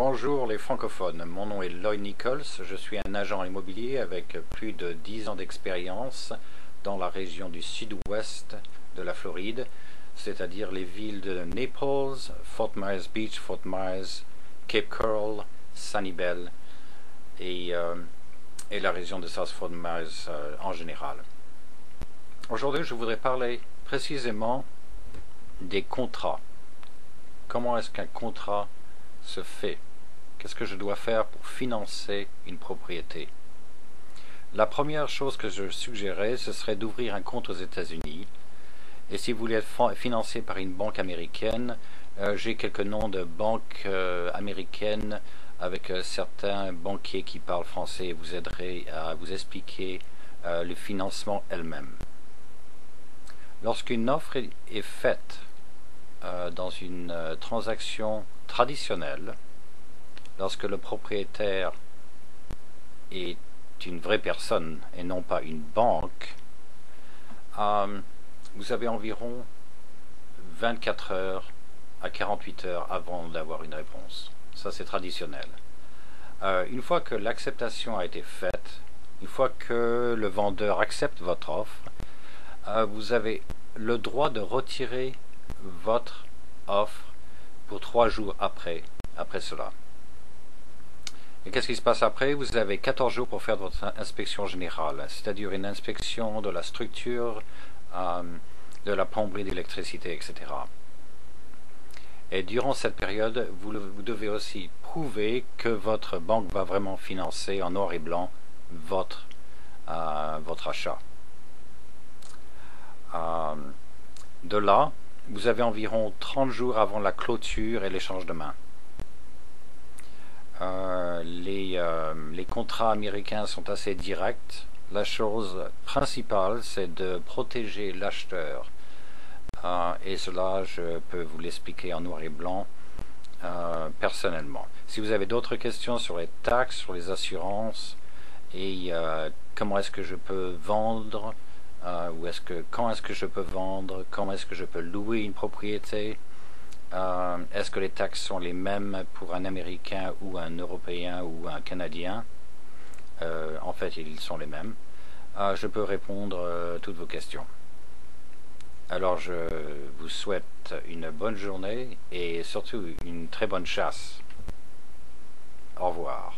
Bonjour les francophones, mon nom est Lloyd Nichols, je suis un agent immobilier avec plus de 10 ans d'expérience dans la région du sud-ouest de la Floride, c'est-à-dire les villes de Naples, Fort Myers Beach, Fort Myers, Cape Coral, Sanibel et la région de South Fort Myers en général. Aujourd'hui, je voudrais parler précisément des contrats. Comment est-ce qu'un contrat se fait? Qu'est-ce que je dois faire pour financer une propriété? La première chose que je suggérais, ce serait d'ouvrir un compte aux États-Unis. Et si vous voulez être financé par une banque américaine, j'ai quelques noms de banques américaines avec certains banquiers qui parlent français et vous aiderez à vous expliquer le financement elle-même. Lorsqu'une offre est faite dans une transaction traditionnelle, lorsque le propriétaire est une vraie personne et non pas une banque, vous avez environ 24 heures à 48 heures avant d'avoir une réponse. Ça, c'est traditionnel. Une fois que l'acceptation a été faite, une fois que le vendeur accepte votre offre, vous avez le droit de retirer votre offre pour 3 jours après cela. Et qu'est-ce qui se passe après? Vous avez 14 jours pour faire votre inspection générale, c'est-à-dire une inspection de la structure, de la plomberie, d'électricité, etc. Et durant cette période, vous devez aussi prouver que votre banque va vraiment financer en noir et blanc votre achat. De là, vous avez environ 30 jours avant la clôture et l'échange de main. Les contrats américains sont assez directs. La chose principale, c'est de protéger l'acheteur. Et cela, je peux vous l'expliquer en noir et blanc personnellement. Si vous avez d'autres questions sur les taxes, sur les assurances, et comment est-ce que je peux vendre, quand est-ce que je peux vendre, comment est-ce que je peux louer une propriété, est-ce que les taxes sont les mêmes pour un Américain ou un Européen ou un Canadien? En fait, ils sont les mêmes. Je peux répondre à toutes vos questions. Alors, je vous souhaite une bonne journée et surtout une très bonne chasse. Au revoir.